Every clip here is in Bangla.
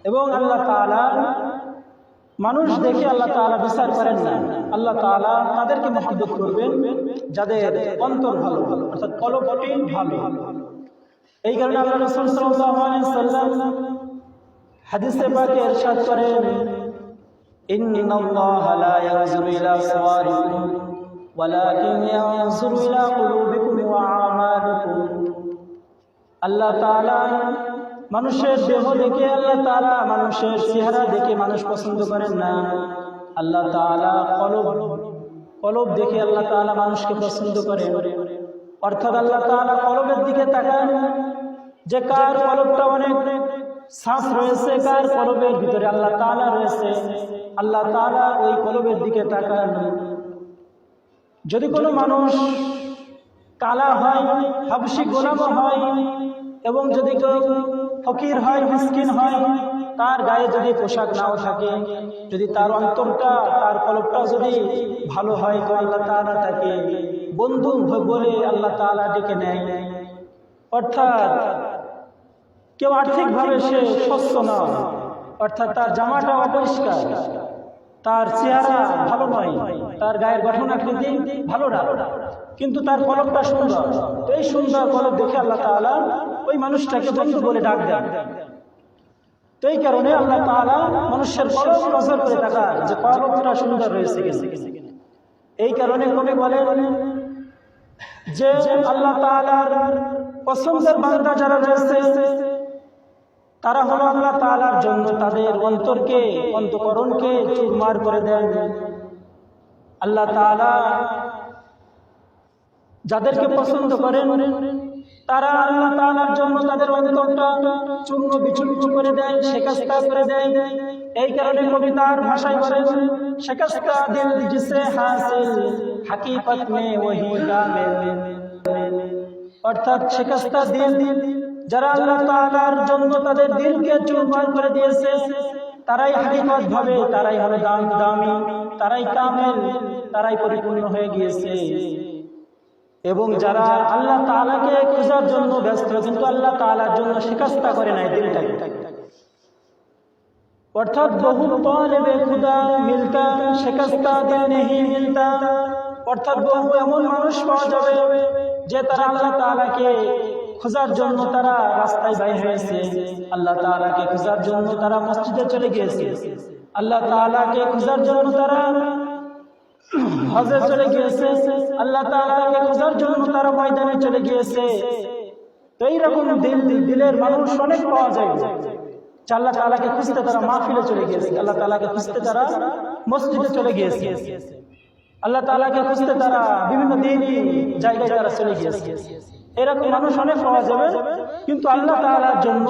এবং আল্লাহ তাআলা মানুষ দেখে আল্লাহ তাআলা বিচার করেন না। আল্লাহ তাআলা তাদেরকে মহব্বত করবেন যাদের অন্তর ভালো, অর্থাৎ কলবটি ভালো। এই কারণে আল্লাহ রাসূল সাল্লাল্লাহু আলাইহি ওয়াসাল্লাম হাদিসে পাকে ইরশাদ করেন, ইন্নাল্লাহা লা ইয়ানজুরু ইলা সাওয়ারিকুম ওয়ালাকিন ইয়ানজুরু ইলা কুলুবিকুম ওয়া আমালিকুম। আল্লাহ তাআলা মানুষের দেহ দেখে, আল্লাহ তাআলা মানুষের চেহারা দেখে মানুষ পছন্দ করেন না। আল্লাহ তাআলা কলব দেখে আল্লাহ তাআলা মানুষকে পছন্দ করেন। অর্থাৎ আল্লাহ তাআলা কলবের দিকে তাকান যে কার কলবটা অনেক শ্বাস রয়েছে, কার কলবের ভিতরে আল্লাহ তাআলা রয়েছে। আল্লাহ তাআলা ওই কলবের দিকে তাকান। যদি কোনো মানুষ কালা হয়, হাবশী গোলাম হয়, এবং যদি কেউ ফকির হয়, মিসকিন হয়, তার গায়ে যদি পোশাক নাও থাকে, যদি তার অন্তরটা, তার কলবটা যদি ভালো হয়, তো আল্লাহ তাআলা তাকে বন্ধু বলে আল্লাহ তাআলা ডেকে নেয়। অর্থাৎ কেউ আর্থিকভাবে সে স্বচ্ছ না, অর্থাৎ তার জামাটা অপরিষ্কার, তার চেহারা ভালো নয়, তার গায়ের গঠন আকৃতি ভালো না, কিন্তু তার কলবটা সুন্দর। তো এই সুন্দর কলব দেখে আল্লাহ তাআলা ওই মানুষটাকে বন্ধু বলে ডাক দেন। তো এই কারণে আল্লাহ তাআলা মানুষের কলব নজর করে তাকান যে কলবটা সুন্দর রয়েছে কিনা। এই কারণে কবি বলেন যে আল্লাহ তাআলার পছন্দের বান্দা যারা রয়েছে তারা হলো আল্লাহ তাআলার জন্য তাদের অন্তঃকরণকে চুরমার করে দেন। আল্লাহ তাআলা যাদেরকে পছন্দ করেন তারা আল্লাহ তাআলার জন্য তাদের অন্তরটা চূর্ণ বিচূর্ণ করে দেয়, শিকস্তা করে দেয়। এই কারণে কবি তার ভাষায় বলেন, শিকস্তা দিল জিসে হাসিল হাকিকত মে ওহি কামিল। অর্থাৎ শিকস্তা দিল, যারা আল্লাহ তাআলার জন্য তাদের দিলকে চুরমার করে দিয়েছে, তারাই হাকিকত ভাবে, তারাই হলো দামি, তারাই কামেল, তারাই পরিপূর্ণ হয়ে গিয়েছে। এবং যারা আল্লাহ তাআলাকে খোঁজার জন্য ব্যস্ত কিন্তু আল্লাহ তাআলার জন্য শিকস্তা করে নাই দিলটাকে, অর্থাৎ বহু তালেবে খুদা মিলতা শিকস্তা দিল নেহি মিলতা। অর্থাৎ বহু এমন মানুষ পাওয়া যাবে যে তারা আল্লাহ তাআলাকে খোঁজার জন্য তারা রাস্তায় বাইর হয়েছে, আল্লাহ তাআলাকে খোঁজার জন্য তারা মসজিদে চলে গিয়েছে, আল্লাহ তাআলাকে খোঁজার জন্য তারা হজে চলে গিয়েছে, আল্লাহ তাআলাকে খোঁজার জন্য তারা ময়দানে চলে গিয়েছে। তো এইরকম দিলের মানুষ অনেক পাওয়া যায়। আল্লাহ তাআলাকে খুঁজতে তারা মাহফিলে চলে গিয়েছে, আল্লাহ তাআলাকে খুঁজতে তারা মসজিদে চলে গিয়েছে, আল্লাহ তাআলাকে খুঁজতে তারা বিভিন্ন দিনই জায়গায় তারা চলে গিয়েছে। এরকম মানুষ অনেক পাওয়া যাবে, কিন্তু আল্লাহ তাআলার জন্য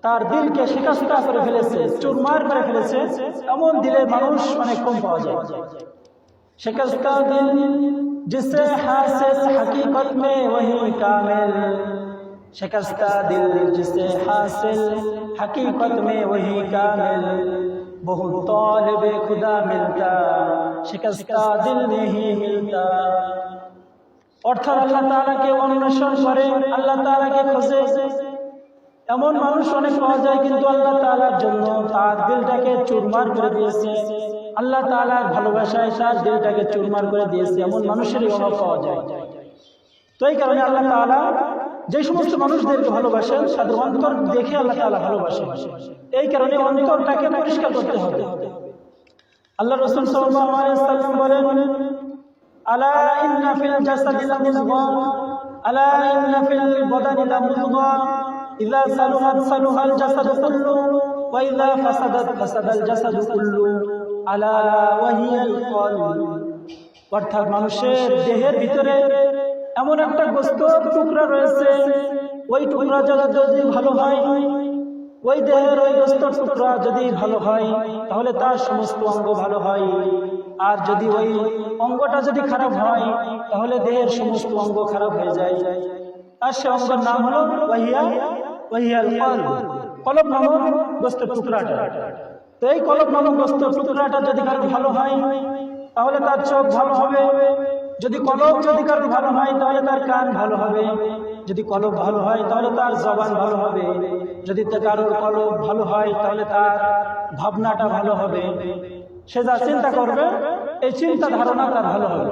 তার দিলকে শিকস্তা করে ফেলেছে, চুরমার করে ফেলেছে, এমন দিলের মানুষ অনেক কম পাওয়া যায়। शिकस्ता दिल जिसे हासिल हकीकत में वही कामिल। शिकस्ता दिल जिसे हासिल हकीकत में वही कामिल। बहुत तालिबे खुदा मिलता शिकस्ता दिल नहीं मिलता। অর্থাৎ আল্লাহ তাআলাকে অন্বেষণ করে, আল্লাহ তাআলাকে খোঁজে, এমন মানুষ অনেক পাওয়া যায়, কিন্তু আল্লাহ তাআলার জন্য তার দিলটাকে চুরমার করে দিয়েছে, আল্লাহ তাআলার ভালোবাসায় তার দিলটাকে চুরমার করে দিয়েছে, এমন মানুষেরই অভাব পাওয়া যায়। তো এই কারণে আল্লাহ তাআলা যে সমস্ত মানুষদেরকে ভালোবাসেন তাদের অন্তর দেখে আল্লাহ তাআলা ভালোবাসেন। এই কারণে অন্তরটাকে পরিষ্কার করতে হবে। আল্লাহ রাসূল সাল্লাল্লাহু আলাইহি ওয়াসাল্লাম বলেন, আলা ইন্না ফিল জাসাদি লামুযগা আলা ইন্না ফিল বাদানি লামুযগা ইযা সালুহাত সালুহাল জাসাদু কুল্লু ওয়া ইযা ফাসাদাত ফাসাদাল জাসাদু কুল্লু আলা ওয়াহিয়াল কলব। অর্থাৎ মানুষের দেহের ভিতরে এমন একটা গোস্তের টুকরা রয়েছে, ওই টুকরা যদি ভালো হয়, ওই দেহের ওই গোস্তের টুকরা যদি ভালো হয় তাহলে তার সমস্ত অঙ্গ ভালো হয়, আর যদি ওই অঙ্গটা যদি খারাপ হয় তাহলে দেহের সমস্ত অঙ্গ খারাপ হয়ে যায়। আর সে অঙ্গের নাম হলো ওয়াহিয়াল কলব, কলব নামক গোস্তের টুকরাটা। তো এই কলব নামক গোস্তের টুকরাটা যদি কারো ভালো হয় তাহলে তার চোখ ভালো হবে, যদি কলব যদি কারোর ভালো হয় তাহলে তার কান ভালো হবে, যদি কলব ভালো হয় তাহলে তার জবান ভালো হবে, যদি কারোর কলব ভালো হয় তাহলে তার ভাবনাটা ভালো হবে। সে যা চিন্তা করবে এই চিন্তা ধারণা তার ভালো হবে।